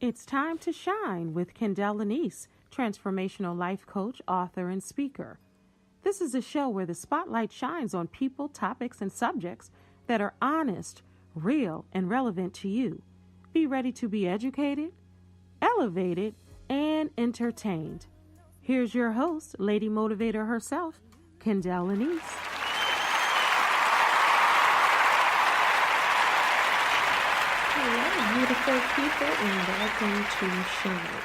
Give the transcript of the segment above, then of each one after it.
It's time to shine with Kendall Lanise, transformational life coach, author, and speaker. This is a show where the spotlight shines on people, topics, and subjects that are honest, real, and relevant to you. Be ready to be educated, elevated, and entertained. Here's your host, Lady Motivator herself, Kendall Lanise. Hello, beautiful people, and welcome to Shine.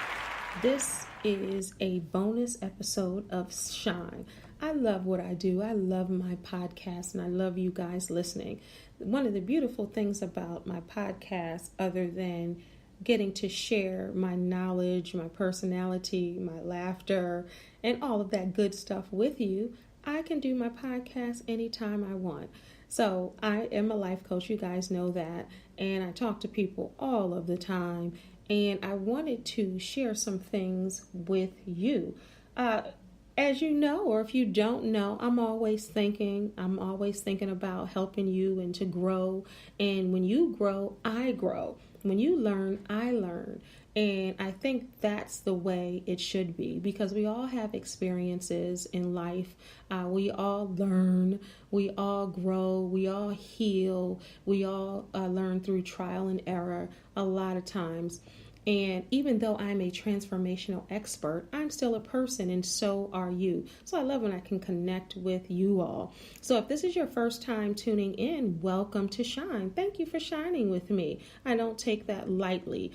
This is a bonus episode of Shine. I love what I do. I love my podcast, and I love you guys listening. One of the beautiful things about my podcast, other than getting to share my knowledge, my personality, my laughter, and all of that good stuff with you, I can do my podcast anytime I want. So I am a life coach, you guys know that, and I talk to people all of the time, and I wanted to share some things with you. As you know, or if you don't know, I'm always thinking about helping you and to grow. And when you grow, I grow. When you learn, I learn. And I think that's the way it should be, because we all have experiences in life. We all learn, we all grow, we all heal, we all learn through trial and error a lot of times. And even though I'm a transformational expert, I'm still a person, and so are you. So I love when I can connect with you all. So if this is your first time tuning in, welcome to Shine. Thank you for shining with me. I don't take that lightly.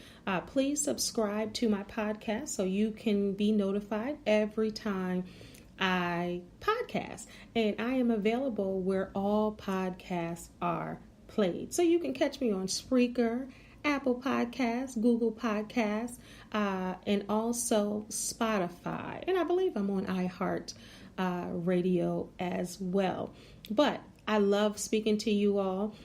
Please subscribe to my podcast so you can be notified every time I podcast. And I am available where all podcasts are played. So you can catch me on Spreaker, Apple Podcasts, Google Podcasts, and also Spotify. And I believe I'm on iHeart Radio as well. But I love speaking to you all.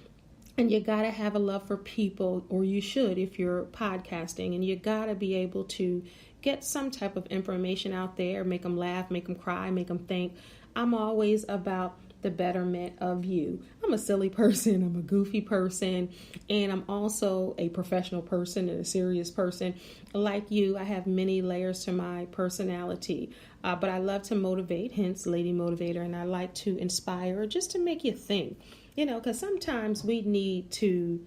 And you got to have a love for people, or you should if you're podcasting. And you got to be able to get some type of information out there, make them laugh, make them cry, make them think. I'm always about the betterment of you. I'm a silly person, I'm a goofy person, and I'm also a professional person and a serious person. Like you, I have many layers to my personality, but I love to motivate, hence Lady Motivator, and I like to inspire, just to make you think, because sometimes we need to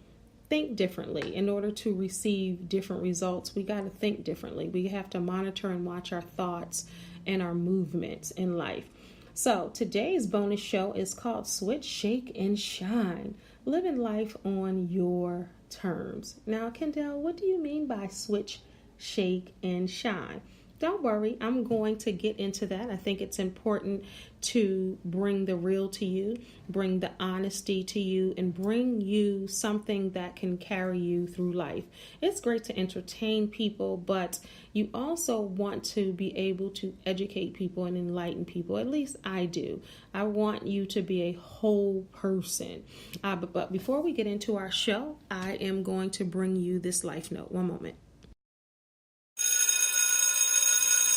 think differently in order to receive different results. We got to think differently. We have to monitor and watch our thoughts and our movements in life. So today's bonus show is called Switch, Shake, and Shine. Living life on your terms. Now, Kendall, what do you mean by switch, shake, and shine? Don't worry, I'm going to get into that. I think it's important to bring the real to you, bring the honesty to you, and bring you something that can carry you through life. It's great to entertain people, but you also want to be able to educate people and enlighten people. At least I do. I want you to be a whole person. But before we get into our show, I am going to bring you this life note. One moment.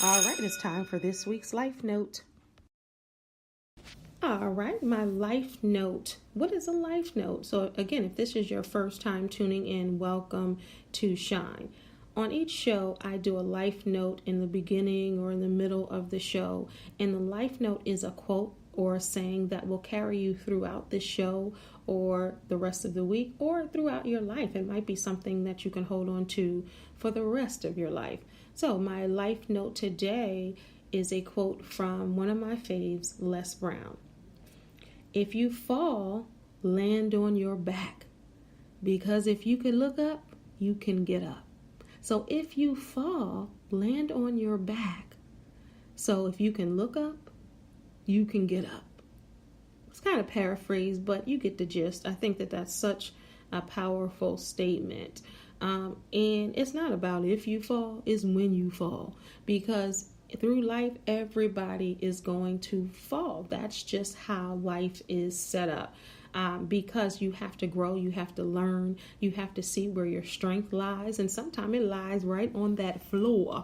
All right, it's time for this week's life note. All right, my life note. What is a life note? So again, if this is your first time tuning in, welcome to Shine. On each show, I do a life note in the beginning or in the middle of the show. And the life note is a quote or a saying that will carry you throughout the show or the rest of the week or throughout your life. It might be something that you can hold on to for the rest of your life. So my life note today is a quote from one of my faves, Les Brown. If you fall, land on your back, because if you can look up, you can get up. So if you fall, land on your back. So if you can look up, you can get up. It's kind of paraphrased, but you get the gist. I think that that's such a powerful statement. And it's not about if you fall, it's when you fall. Because through life, everybody is going to fall. That's just how life is set up. Because you have to grow, you have to learn, you have to see where your strength lies. And sometimes it lies right on that floor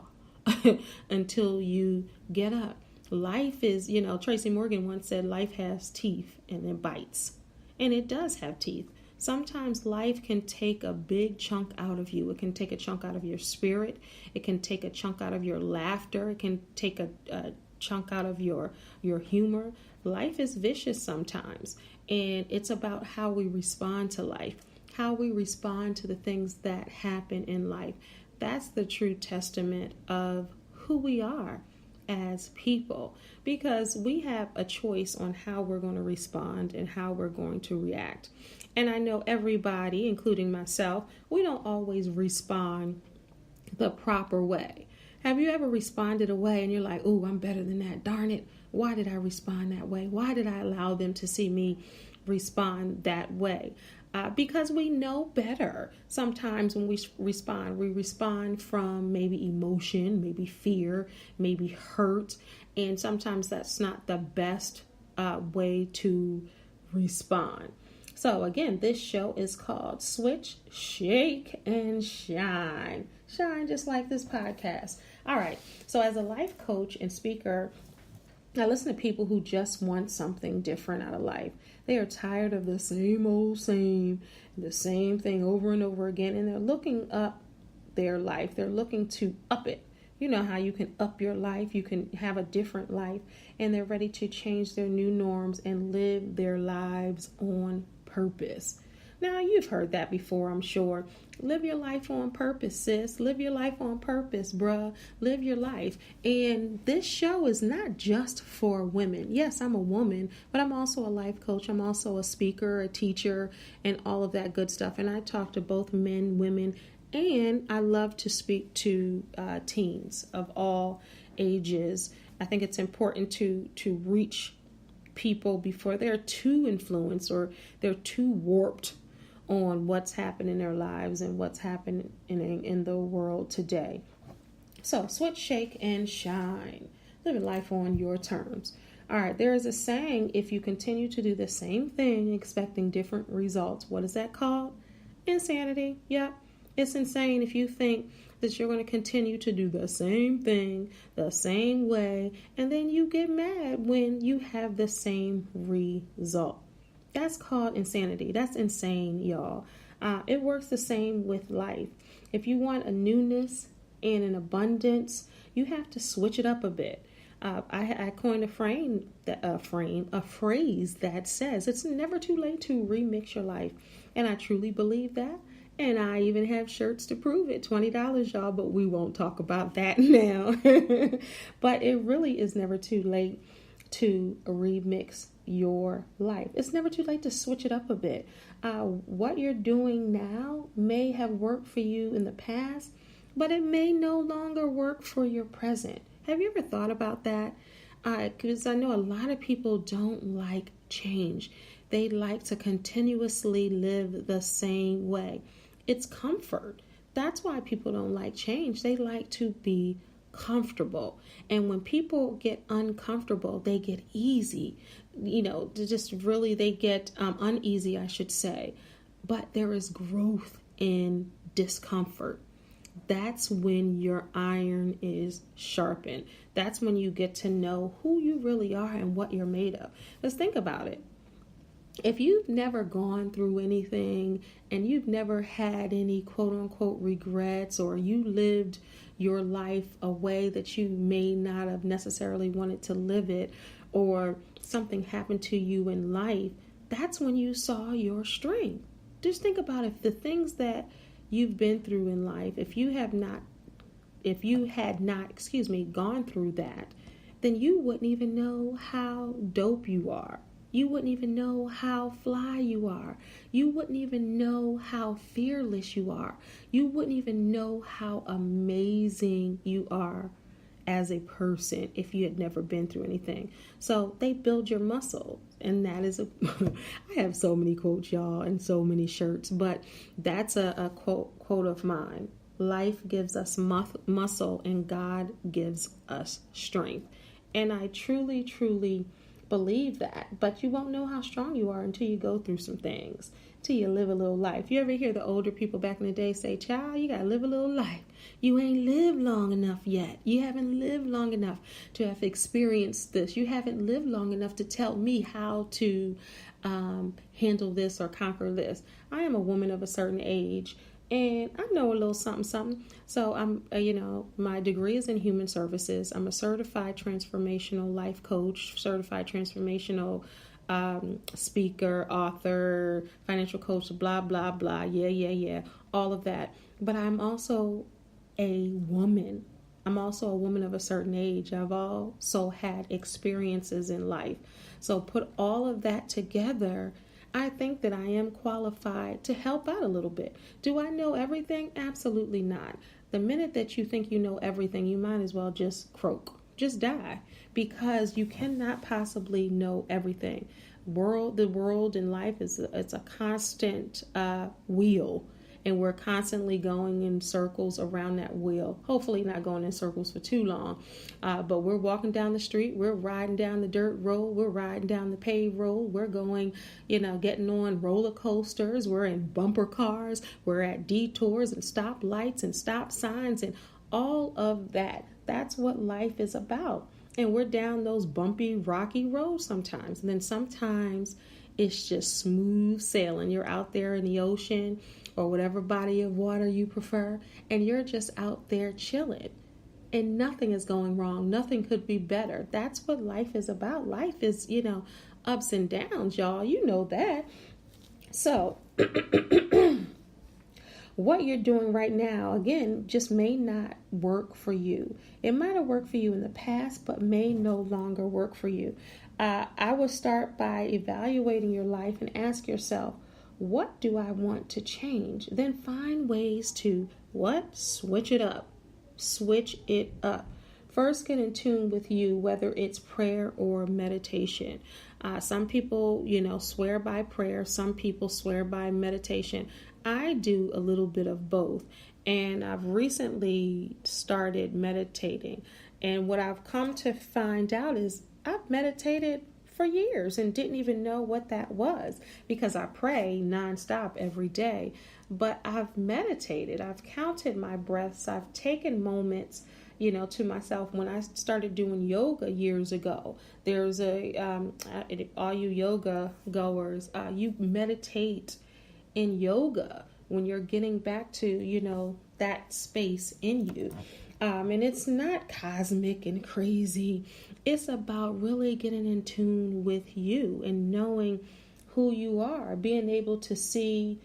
until you get up. Life is, Tracy Morgan once said, life has teeth and it bites. And it does have teeth. Sometimes life can take a big chunk out of you. It can take a chunk out of your spirit. It can take a chunk out of your laughter. It can take a chunk out of your humor. Life is vicious sometimes, and it's about how we respond to life, how we respond to the things that happen in life. That's the true testament of who we are as people, because we have a choice on how we're going to respond and how we're going to react. And I know everybody, including myself, we don't always respond the proper way. Have you ever responded a way and you're like, "Ooh, I'm better than that. Darn it. Why did I respond that way? Why did I allow them to see me respond that way?" Because we know better. Sometimes when we respond from maybe emotion, maybe fear, maybe hurt. And sometimes that's not the best way to respond. So again, this show is called Switch, Shake, and Shine. Shine just like this podcast. All right. So as a life coach and speaker, I listen to people who just want something different out of life. They are tired of the same old same, the same thing over and over again, and they're looking up their life. They're looking to up it. You know how you can up your life, you can have a different life, and they're ready to change their new norms and live their lives on purpose. Now, you've heard that before, I'm sure. Live your life on purpose, sis. Live your life on purpose, bruh. Live your life. And this show is not just for women. Yes, I'm a woman, but I'm also a life coach. I'm also a speaker, a teacher, and all of that good stuff. And I talk to both men, women, and I love to speak to teens of all ages. I think it's important to reach people before they're too influenced or they're too warped on what's happening in their lives and what's happening in the world today. So switch, shake, and shine. Living life on your terms. All right, there is a saying, if you continue to do the same thing expecting different results, what is that called? Insanity. Yep. It's insane if you think that you're going to continue to do the same thing the same way, and then you get mad when you have the same result. That's called insanity. That's insane, y'all. It works the same with life. If you want a newness and an abundance, you have to switch it up a bit. I coined a phrase that says it's never too late to remix your life, and I truly believe that. And I even have shirts to prove it. $20, y'all, but we won't talk about that now. But it really is never too late to remix your life. It's never too late to switch it up a bit. What you're doing now may have worked for you in the past, but it may no longer work for your present. Have you ever thought about that? Because I know a lot of people don't like change. They like to continuously live the same way. It's comfort. That's why people don't like change. They like to be comfortable. And when people get uncomfortable, they get easy. They get uneasy, I should say. But there is growth in discomfort. That's when your iron is sharpened. That's when you get to know who you really are and what you're made of. Let's think about it. If you've never gone through anything and you've never had any quote unquote regrets, or you lived your life a way that you may not have necessarily wanted to live it, or something happened to you in life, that's when you saw your strength. Just think about if the things that you've been through in life, if you had not gone through that, then you wouldn't even know how dope you are. You wouldn't even know how fly you are. You wouldn't even know how fearless you are. You wouldn't even know how amazing you are as a person if you had never been through anything. So they build your muscle. And that is I have so many quotes, y'all, and so many shirts, but that's a quote of mine. Life gives us muscle and God gives us strength. And I truly, truly believe that, but you won't know how strong you are until you go through some things, till you live a little life. You ever hear the older people back in the day say, "Child, you gotta live a little life. You ain't lived long enough yet. You haven't lived long enough to have experienced this. You haven't lived long enough to tell me how to handle this or conquer this. I am a woman of a certain age, and I know a little something, something. So I'm, my degree is in human services. I'm a certified transformational life coach, certified transformational speaker, author, financial coach, blah, blah, blah. Yeah. All of that. But I'm also a woman. I'm also a woman of a certain age. I've also had experiences in life. So put all of that together, I think that I am qualified to help out a little bit. Do I know everything? Absolutely not. The minute that you think you know everything, you might as well just croak, just die, because you cannot possibly know everything. The world and life it's a constant wheel. And we're constantly going in circles around that wheel. Hopefully not going in circles for too long. But we're walking down the street. We're riding down the dirt road. We're riding down the paved road. We're going, getting on roller coasters. We're in bumper cars. We're at detours and stop lights and stop signs and all of that. That's what life is about. And we're down those bumpy, rocky roads sometimes. And then sometimes it's just smooth sailing. You're out there in the ocean or whatever body of water you prefer, and you're just out there chilling. And nothing is going wrong. Nothing could be better. That's what life is about. Life is, ups and downs, y'all. You know that. So, what you're doing right now, again, just may not work for you. It might have worked for you in the past, but may no longer work for you. I would start by evaluating your life and ask yourself, what do I want to change? Then find ways to switch it up. Switch it up. First, get in tune with you, whether it's prayer or meditation. Some people, swear by prayer. Some people swear by meditation. I do a little bit of both. And I've recently started meditating. And what I've come to find out is I've meditated for years and didn't even know what that was, because I pray nonstop every day. But I've meditated. I've counted my breaths. I've taken moments, to myself. When I started doing yoga years ago, there's all you yoga goers, you meditate in yoga when you're getting back to, that space in you. And it's not cosmic and crazy. It's about really getting in tune with you and knowing who you are, being able to see,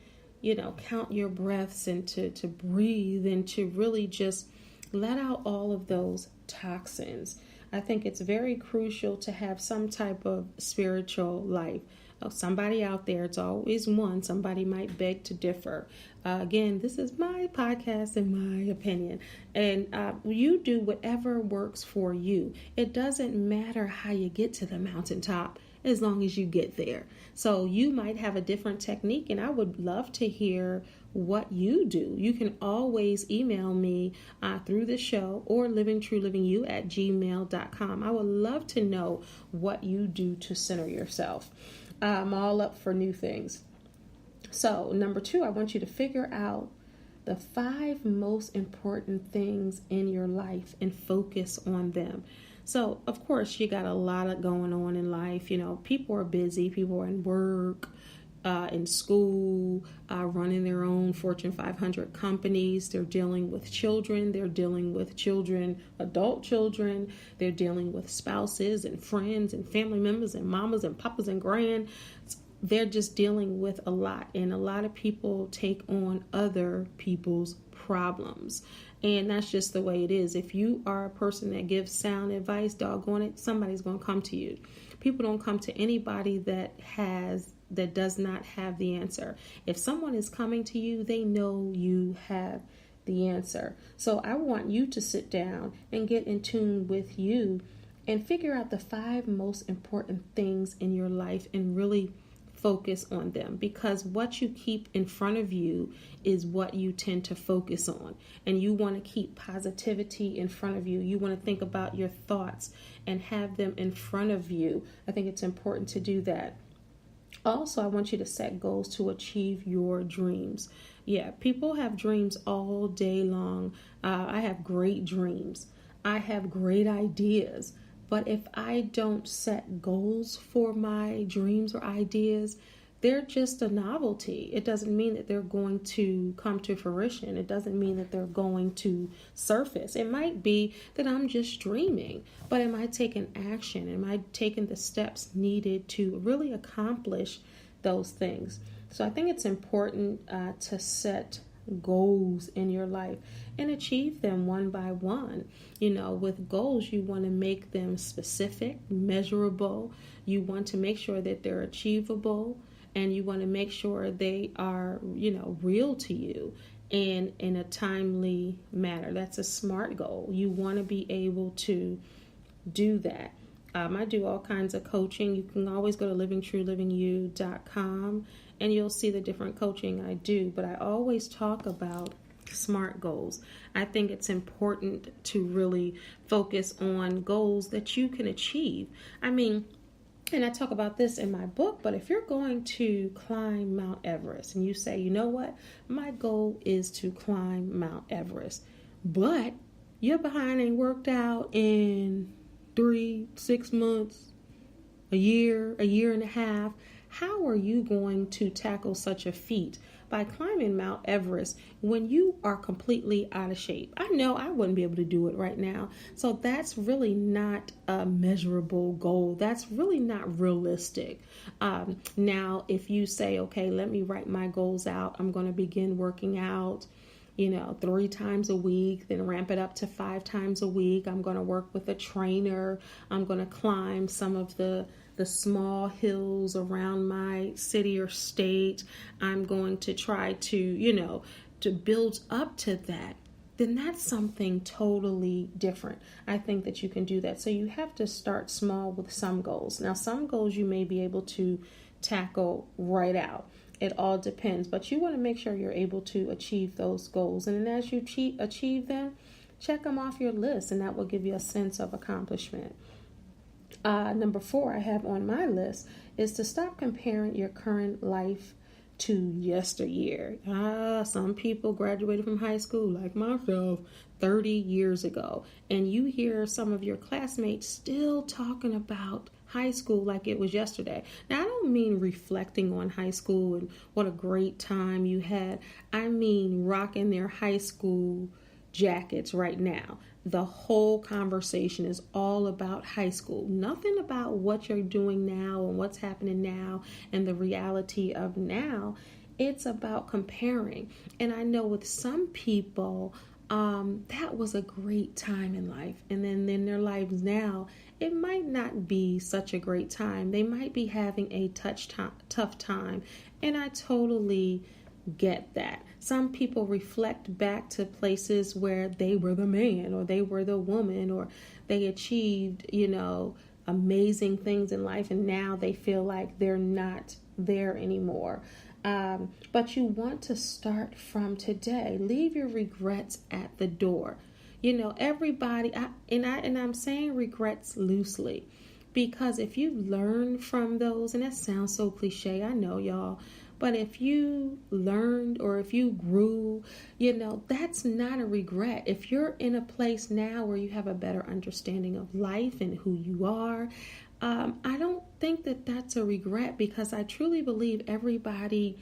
count your breaths and to breathe and to really just let out all of those toxins. I think it's very crucial to have some type of spiritual life. Somebody out there, it's always one. Somebody might beg to differ. Again, this is my podcast and my opinion. And you do whatever works for you. It doesn't matter how you get to the mountaintop as long as you get there. So you might have a different technique, and I would love to hear what you do. You can always email me through the show or livingtruelivingyou@gmail.com. I would love to know what you do to center yourself. I'm all up for new things. So, number 2, I want you to figure out the 5 most important things in your life and focus on them. So, of course, you got a lot going on in life. People are busy. People are in work, in school, running their own Fortune 500 companies. They're dealing with children. They're dealing with children, adult children. They're dealing with spouses and friends and family members and mamas and papas and grands. They're just dealing with a lot. And a lot of people take on other people's problems. And that's just the way it is. If you are a person that gives sound advice, doggone it, somebody's going to come to you. People don't come to anybody that does not have the answer. If someone is coming to you, they know you have the answer. So I want you to sit down and get in tune with you and figure out the 5 most important things in your life and really focus on them, because what you keep in front of you is what you tend to focus on. And you want to keep positivity in front of you. You want to think about your thoughts and have them in front of you. I think it's important to do that. Also, I want you to set goals to achieve your dreams. Yeah, people have dreams all day long. I have great dreams. I have great ideas. But if I don't set goals for my dreams or ideas, they're just a novelty. It doesn't mean that they're going to come to fruition. It doesn't mean that they're going to surface. It might be that I'm just dreaming, but am I taking action? Am I taking the steps needed to really accomplish those things? So I think it's important to set goals in your life and achieve them one by one. With goals, you want to make them specific, measurable. You want to make sure that they're achievable, and you want to make sure they are, real to you and in a timely manner. That's a SMART goal. You want to be able to do that. I do all kinds of coaching. You can always go to livingtruelivingyou.com and you'll see the different coaching I do. But I always talk about SMART goals. I think it's important to really focus on goals that you can achieve. And I talk about this in my book, but if you're going to climb Mount Everest and you say, you know what, my goal is to climb Mount Everest, but your behind ain't worked out in 3-6 months, a year and a half, how are you going to tackle such a feat by climbing Mount Everest when you are completely out of shape? I know I wouldn't be able to do it right now. So that's really not a measurable goal. That's really not realistic. Now, if you say, okay, let me write my goals out. I'm going to begin working out 3 times a week, then ramp it up to 5 times a week. I'm going to work with a trainer. I'm going to climb some of the small hills around my city or state. I'm going to try to, to build up to that. Then that's something totally different. I think that you can do that. So you have to start small with some goals. Now, some goals you may be able to tackle right out. It all depends, but you want to make sure you're able to achieve those goals. And then as you achieve them, check them off your list, and that will give you a sense of accomplishment. Number 4 I have on my list is to stop comparing your current life to yesteryear. Some people graduated from high school, like myself, 30 years ago, and you hear some of your classmates still talking about high school like it was yesterday. Now, I don't mean reflecting on high school and what a great time you had. I mean rocking their high school jackets right now. The whole conversation is all about high school. Nothing about what you're doing now and what's happening now and the reality of now. It's about comparing. And I know with some people, that was a great time in life. And then in their lives now, it might not be such a great time. They might be having a tough time. And I totally get that. Some people reflect back to places where they were the man or they were the woman or they achieved, amazing things in life, and now they feel like they're not there anymore. But you want to start from today. Leave your regrets at the door. Everybody, I'm saying regrets loosely, because if you learn from those, and that sounds so cliche, I know, y'all, but if you learned or if you grew, that's not a regret. If you're in a place now where you have a better understanding of life and who you are, I don't think that that's a regret, because I truly believe everybody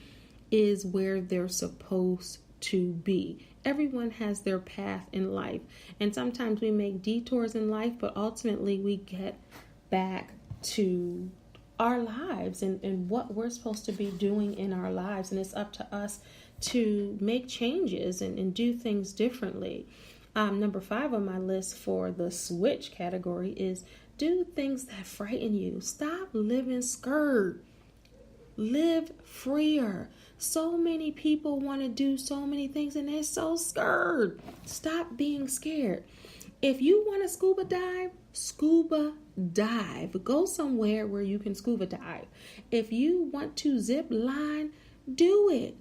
is where they're supposed to be. Everyone has their path in life, and sometimes we make detours in life, but ultimately we get back to our lives and what we're supposed to be doing in our lives, and it's up to us to make changes and do things differently. Number 5 on my list for the switch category is do things that frighten you. Stop living scared. Live freer. So many people want to do so many things and they're so scared. Stop being scared. If you want to scuba dive. Go somewhere where you can scuba dive. If you want to zip line, do it.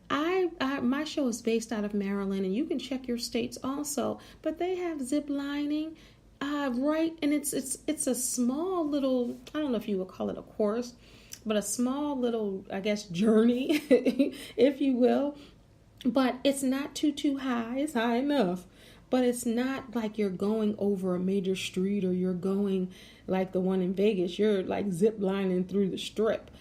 My show is based out of Maryland, and you can check your states also, but they have zip lining, right? And it's a small little, I don't know if you would call it a course, but a small little, I guess, journey, if you will. But it's not too high. It's high enough. But it's not like you're going over a major street or you're going like the one in Vegas. You're like zip lining through the strip.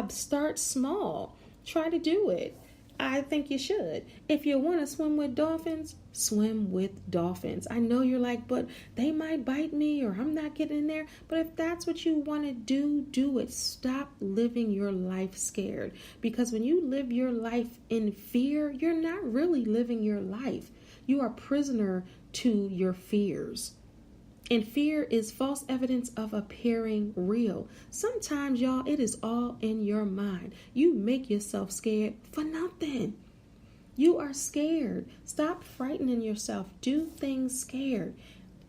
Start small. Try to do it. I think you should. If you want to swim with dolphins, swim with dolphins. I know you're like, but they might bite me or I'm not getting in there. But if that's what you want to do, do it. Stop living your life scared. Because when you live your life in fear, you're not really living your life. You are prisoner to your fears. And fear is false evidence of appearing real. Sometimes, y'all, it is all in your mind. You make yourself scared for nothing. You are scared. Stop frightening yourself. Do things scared.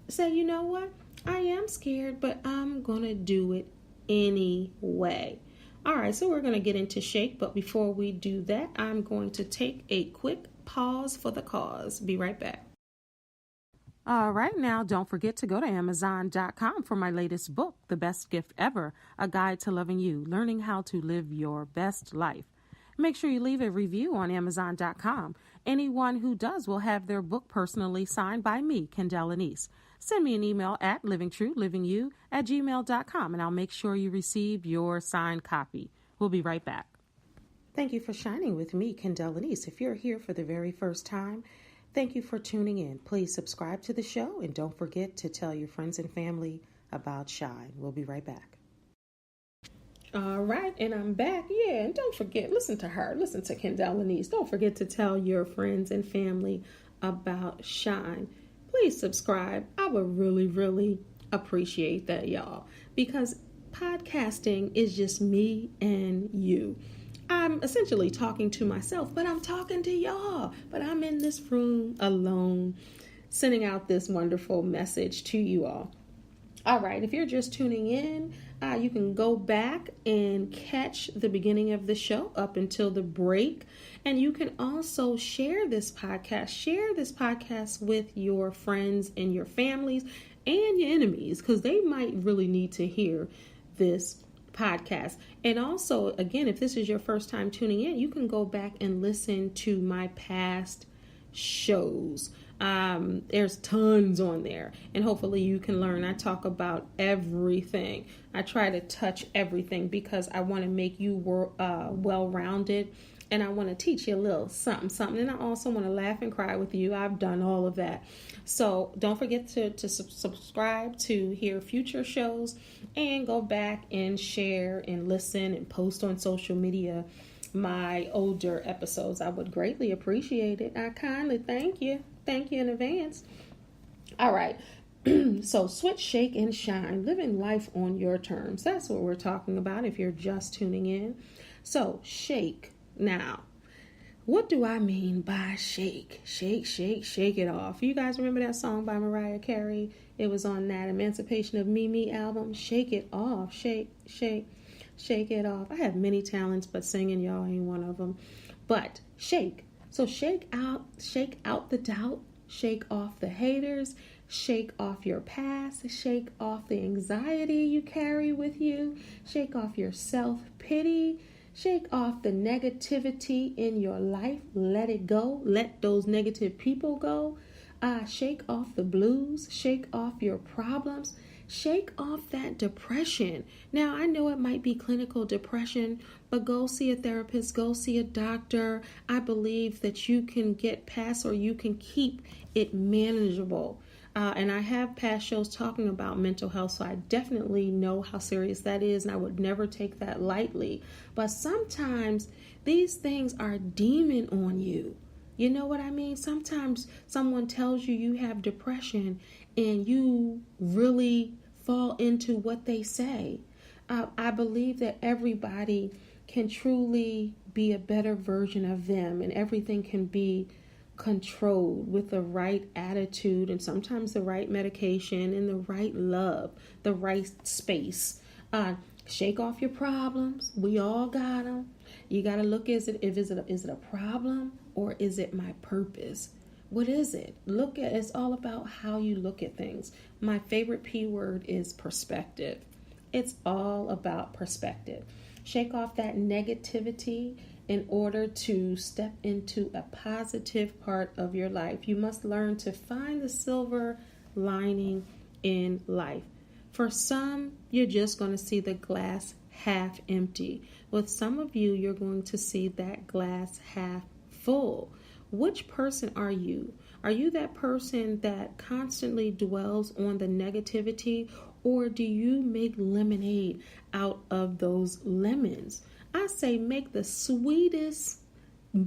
Say, you know what? I am scared, but I'm going to do it anyway. All right, so we're going to get into shake. But before we do that, I'm going to take a quick pause for the cause. Be right back. All right, now don't forget to go to Amazon.com for my latest book, The Best Gift Ever, A Guide to Loving You, Learning How to Live Your Best Life. Make sure you leave a review on Amazon.com. Anyone who does will have their book personally signed by me, Kendall Anise. Send me an email at livingtruelivingyou@gmail.com, and I'll make sure you receive your signed copy. We'll be right back. Thank you for shining with me, Kendall Anise. If you're here for the very first time, thank you for tuning in. Please subscribe to the show and don't forget to tell your friends and family about Shine. We'll be right back. All right, and I'm back. Yeah, and don't forget, listen to her. Listen to Kendall Anise. Don't forget to tell your friends and family about Shine. Please subscribe. I would really, really appreciate that, y'all, because podcasting is just me and you. I'm essentially talking to myself, but I'm talking to y'all. But I'm in this room alone, sending out this wonderful message to you all. All right, if you're just tuning in, you can go back and catch the beginning of the show up until the break. And you can also share this podcast. Share this podcast with your friends and your families and your enemies, because they might really need to hear this podcast. And also, again, if this is your first time tuning in, you can go back and listen to my past shows. There's tons on there, and hopefully you can learn. I talk about everything. I try to touch everything because I want to make you well-rounded, and I want to teach you a little something. And I also want to laugh and cry with you. I've done all of that. So don't forget to subscribe to hear future shows, and go back and share and listen and post on social media my older episodes. I would greatly appreciate it. I kindly thank you. Thank you in advance. All right. So switch, shake, and shine. Living life on your terms. That's what we're talking about if you're just tuning in. So shake. Now, what do I mean by shake? Shake, shake, shake it off. You guys remember that song by Mariah Carey? It was on that Emancipation of Mimi album. Shake it off. Shake, shake, shake it off. I have many talents, but singing, y'all, ain't one of them. But shake. So shake out the doubt. Shake off the haters. Shake off your past. Shake off the anxiety you carry with you. Shake off your self-pity. Shake off the negativity in your life. Let it go. Let those negative people go. Shake off the blues. Shake off your problems. Shake off that depression. Now, I know it might be clinical depression, but go see a therapist. Go see a doctor. I believe that you can get past, or you can keep it manageable. And I have past shows talking about mental health, so I definitely know how serious that is, and I would never take that lightly. But sometimes these things are a demon on you. You know what I mean? Sometimes someone tells you you have depression, and you really fall into what they say. I believe that everybody can truly be a better version of them, and everything can be controlled with the right attitude, and sometimes the right medication, and the right love, the right space. Shake off your problems. We all got them. You got to look, is it a problem, or is it my purpose? What is it? It's all about how you look at things. My favorite P word is perspective. It's all about perspective. Shake off that negativity in order to step into a positive part of your life. You must learn to find the silver lining in life. For some, you're just going to see the glass half empty. With some of you, you're going to see that glass half full. Which person are you? Are you that person that constantly dwells on the negativity, or do you make lemonade out of those lemons? I say make the sweetest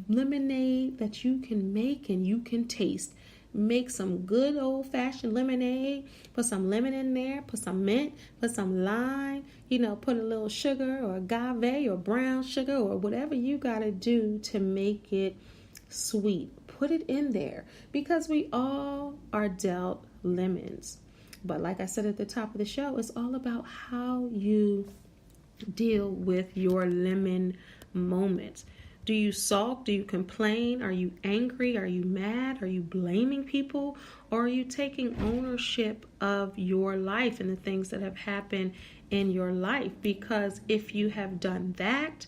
lemonade that you can make and you can taste. Make some good old-fashioned lemonade. Put some lemon in there. Put some mint. Put some lime. Put a little sugar or agave or brown sugar or whatever you got to do to make it sweet. Put it in there, because we all are dealt lemons. But like I said at the top of the show, it's all about how you deal with your lemon moments. Do you sulk? Do you complain? Are you angry? Are you mad? Are you blaming people? Or are you taking ownership of your life and the things that have happened in your life? Because if you have done that,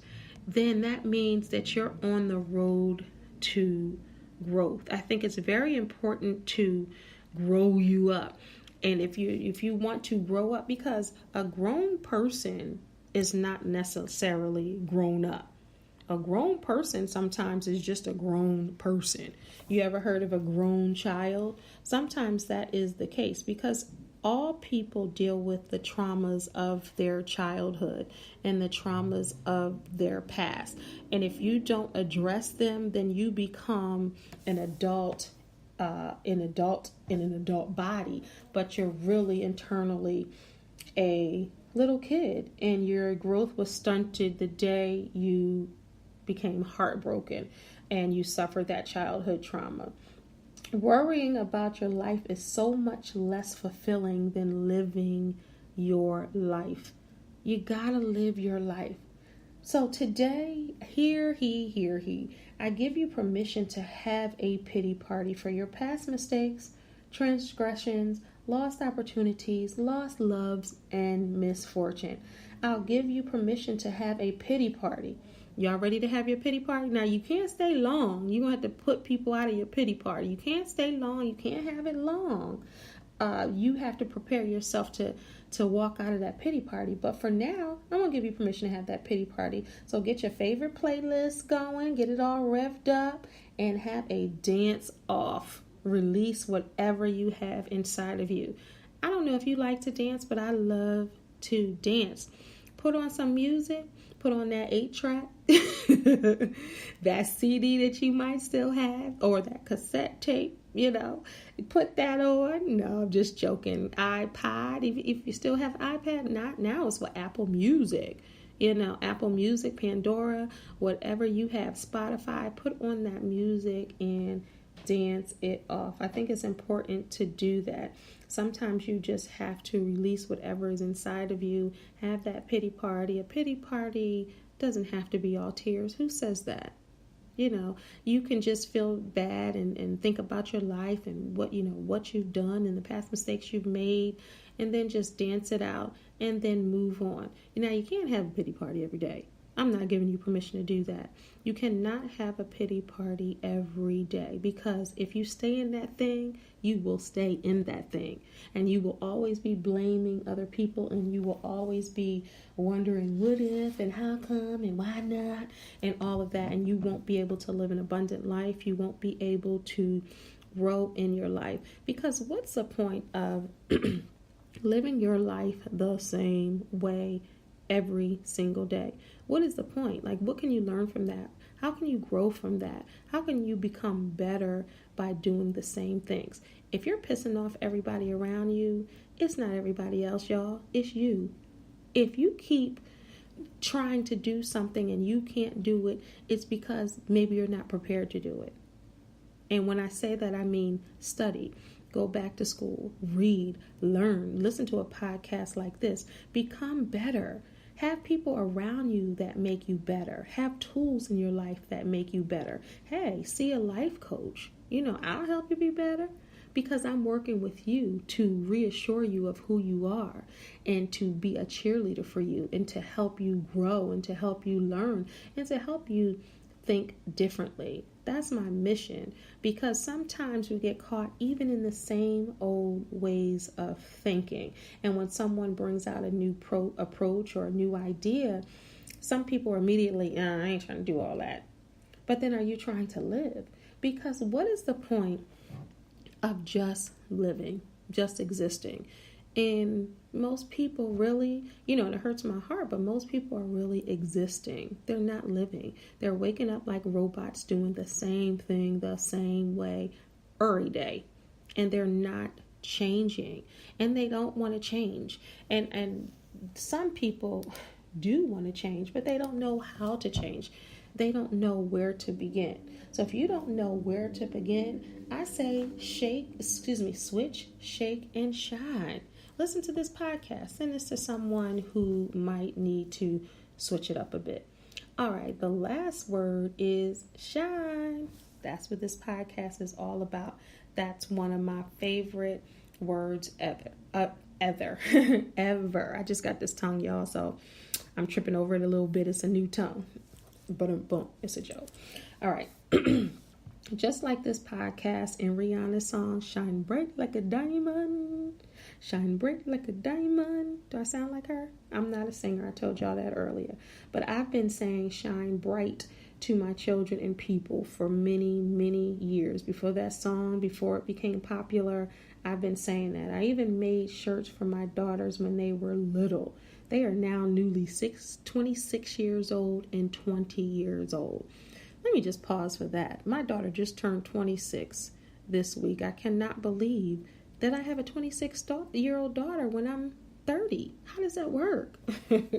then that means that you're on the road to growth. I think it's very important to grow you up. And if you want to grow up, because a grown person is not necessarily grown up. A grown person sometimes is just a grown person. You ever heard of a grown child? Sometimes that is the case, because all people deal with the traumas of their childhood and the traumas of their past. And if you don't address them, then you become an adult in an adult body, but you're really internally a little kid, and your growth was stunted the day you became heartbroken and you suffered that childhood trauma. Worrying about your life is so much less fulfilling than living your life. You gotta live your life. So today, hear he. I give you permission to have a pity party for your past mistakes, transgressions, lost opportunities, lost loves, and misfortune. I'll give you permission to have a pity party. Y'all ready to have your pity party? Now, you can't stay long. You're going to have to put people out of your pity party. You can't stay long. You can't have it long. You have to prepare yourself to walk out of that pity party. But for now, I'm going to give you permission to have that pity party. So get your favorite playlist going, get it all revved up, and have a dance off. Release whatever you have inside of you. I don't know if you like to dance, but I love to dance. Put on some music. Put on that 8-track, that CD that you might still have, or that cassette tape, put that on. No, I'm just joking. iPod, if you still have iPad, not now, it's what Apple Music, Apple Music, Pandora, whatever you have, Spotify, put on that music and dance it off. I think it's important to do that. Sometimes you just have to release whatever is inside of you. Have that pity party. A pity party doesn't have to be all tears. Who says that? You can just feel bad and think about your life and what you've done and the past mistakes you've made, and then just dance it out and then move on. You can't have a pity party every day. I'm not giving you permission to do that. You cannot have a pity party every day, because if you stay in that thing, you will stay in that thing. And you will always be blaming other people, and you will always be wondering what if and how come and why not and all of that. And you won't be able to live an abundant life. You won't be able to grow in your life, because what's the point of living your life the same way every single day? What is the point? What can you learn from that? How can you grow from that? How can you become better by doing the same things? If you're pissing off everybody around you, it's not everybody else, y'all. It's you. If you keep trying to do something and you can't do it, it's because maybe you're not prepared to do it. And when I say that, I mean study. Go back to school, read, learn, listen to a podcast like this. Become better. Have people around you that make you better. Have tools in your life that make you better. Hey, see a life coach. I'll help you be better, because I'm working with you to reassure you of who you are and to be a cheerleader for you and to help you grow and to help you learn and to help you think differently. That's my mission, because sometimes we get caught even in the same old ways of thinking. And when someone brings out a new approach or a new idea, some people are immediately, I ain't trying to do all that. But then are you trying to live? Because what is the point of just living, just existing? And most people really, and it hurts my heart, but most people are really existing. They're not living. They're waking up like robots doing the same thing the same way every day. And they're not changing. And they don't want to change. And some people do want to change, but they don't know how to change. They don't know where to begin. So if you don't know where to begin, I say switch, shake, and shine. Listen to this podcast. Send this to someone who might need to switch it up a bit. All right, the last word is shine. That's what this podcast is all about. That's one of my favorite words ever. Ever. I just got this tongue, y'all, so I'm tripping over it a little bit. It's a new tongue. But boom, it's a joke. All right. Just like this podcast and Rihanna's song, Shine Bright Like a Diamond. Shine bright like a diamond. Do I sound like her? I'm not a singer. I told y'all that earlier. But I've been saying shine bright to my children and people for many, many years. Before that song, before it became popular, I've been saying that. I even made shirts for my daughters when they were little. They are now newly 26 years old and 20 years old. Let me just pause for that. My daughter just turned 26 this week. I cannot believe that I have a 26-year-old daughter when I'm 30. How does that work? I don't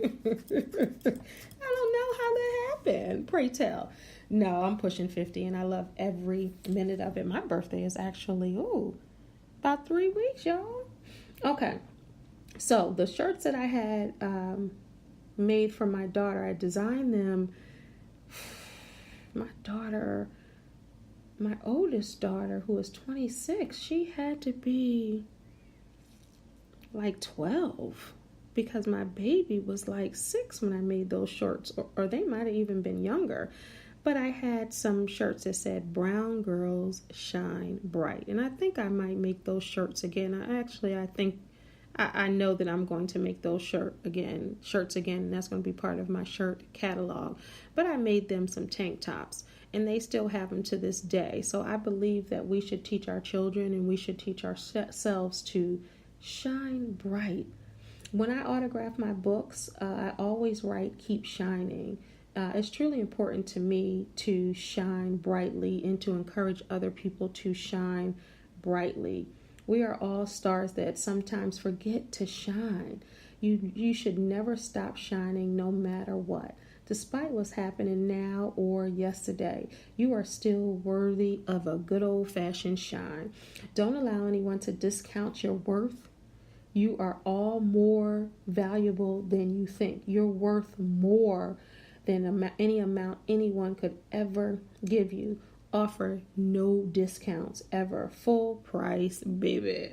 know how that happened. Pray tell. No, I'm pushing 50 and I love every minute of it. My birthday is actually, about 3 weeks, y'all. Okay. So the shirts that I had made for my daughter, I designed them. My oldest daughter, who is 26, she had to be like 12 because my baby was like 6 when I made those shirts, or they might have even been younger. But I had some shirts that said Brown Girls Shine Bright. And I think I might make those shirts again. I know that I'm going to make those shirts again, and that's going to be part of my shirt catalog. But I made them some tank tops, and they still have them to this day. So I believe that we should teach our children and we should teach ourselves to shine bright. When I autograph my books, I always write, keep shining. It's truly important to me to shine brightly and to encourage other people to shine brightly. We are all stars that sometimes forget to shine. You should never stop shining no matter what. Despite what's happening now or yesterday, you are still worthy of a good old-fashioned shine. Don't allow anyone to discount your worth. You are all more valuable than you think. You're worth more than any amount anyone could ever give you. Offer no discounts ever. Full price, baby.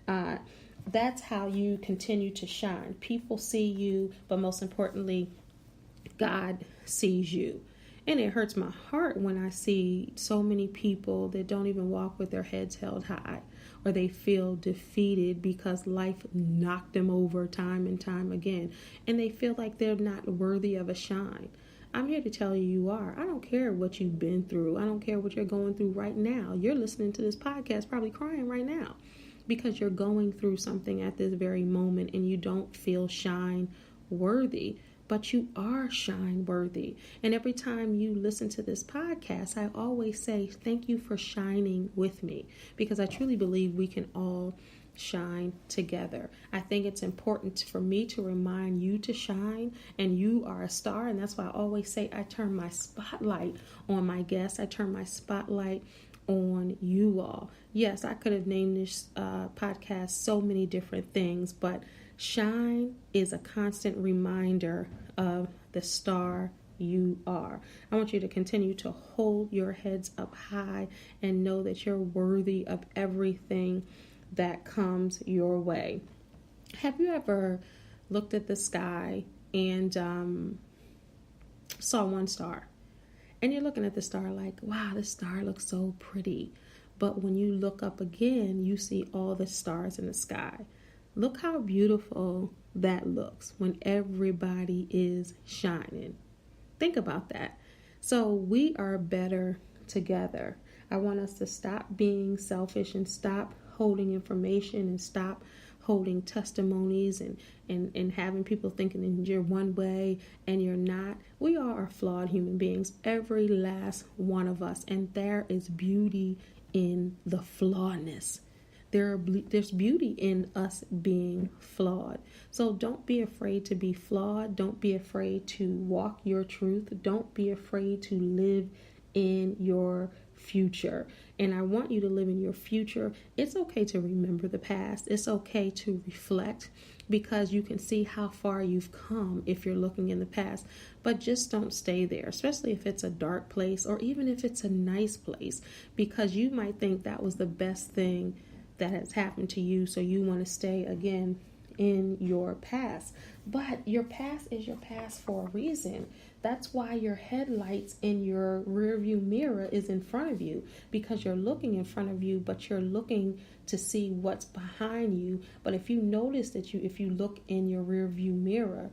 That's how you continue to shine. People see you, but most importantly, God sees you. And it hurts my heart when I see so many people that don't even walk with their heads held high, or they feel defeated because life knocked them over time and time again, and they feel like they're not worthy of a shine. I'm here to tell you, you are. I don't care what you've been through. I don't care what you're going through right now. You're listening to this podcast probably crying right now because you're going through something at this very moment and you don't feel shine worthy. But you are shine worthy. And every time you listen to this podcast, I always say thank you for shining with me, because I truly believe we can all shine together. I think it's important for me to remind you to shine, and you are a star. And that's why I always say I turn my spotlight on my guests. I turn my spotlight on you all. Yes, I could have named this podcast so many different things, but shine is a constant reminder of the star you are. I want you to continue to hold your heads up high and know that you're worthy of everything that comes your way. Have you ever looked at the sky and saw one star and you're looking at the star like, wow, this star looks so pretty. But when you look up again, you see all the stars in the sky. Look how beautiful that looks when everybody is shining. Think about that. So we are better together. I want us to stop being selfish and stop holding information and stop holding testimonies and having people thinking that you're one way and you're not. We all are flawed human beings, every last one of us. And there is beauty in the flawedness. There's beauty in us being flawed. So don't be afraid to be flawed. Don't be afraid to walk your truth. Don't be afraid to live in your future. And I want you to live in your future. It's okay to remember the past. It's okay to reflect, because you can see how far you've come if you're looking in the past. But just don't stay there, especially if it's a dark place or even if it's a nice place, because you might think that was the best thing that has happened to you, so you want to stay again in your past. But your past is your past for a reason. That's why your headlights in your rearview mirror is in front of you, because you're looking in front of you, but you're looking to see what's behind you. But if you notice that if you look in your rearview mirror,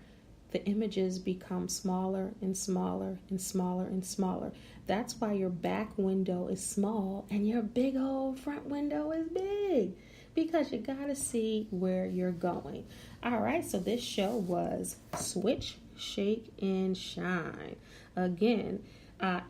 the images become smaller and smaller and smaller and smaller. That's why your back window is small and your big old front window is big, because you got to see where you're going. All right, so this show was Switch, Shake, and Shine. Again,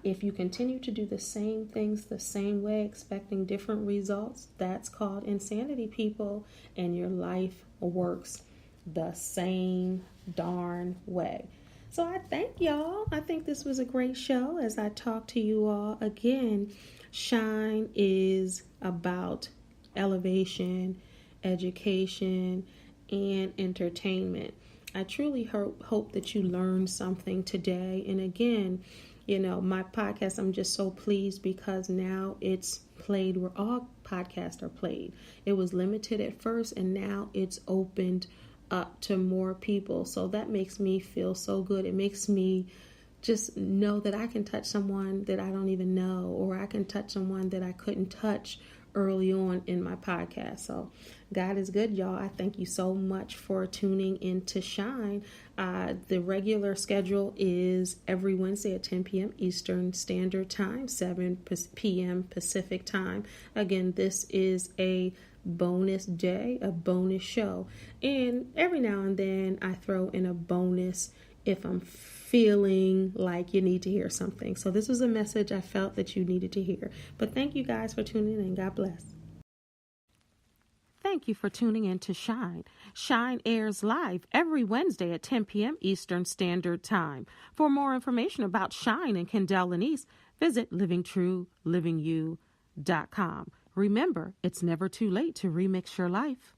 if you continue to do the same things the same way, expecting different results, that's called insanity, people, and your life works the same darn way. So I thank y'all. I think this was a great show as I talk to you all. Again, Shine is about elevation, education, and entertainment. I truly hope that you learned something today. And again, my podcast, I'm just so pleased because now it's played where all podcasts are played. It was limited at first, and now it's opened up to more people. So that makes me feel so good. It makes me just know that I can touch someone that I don't even know, or I can touch someone that I couldn't touch early on in my podcast. So God is good, y'all. I thank you so much for tuning in to Shine. The regular schedule is every Wednesday at 10 p.m. Eastern Standard Time, 7 p.m. Pacific Time. Again, this is a bonus day, a bonus show. And every now and then I throw in a bonus if I'm feeling like you need to hear something. So this was a message I felt that you needed to hear. But thank you guys for tuning in. God bless. Thank you for tuning in to Shine. Shine airs live every Wednesday at 10 p.m. Eastern Standard Time. For more information about Shine and Kendall Lanice, visit livingtruelivingyou.com. Remember, it's never too late to remix your life.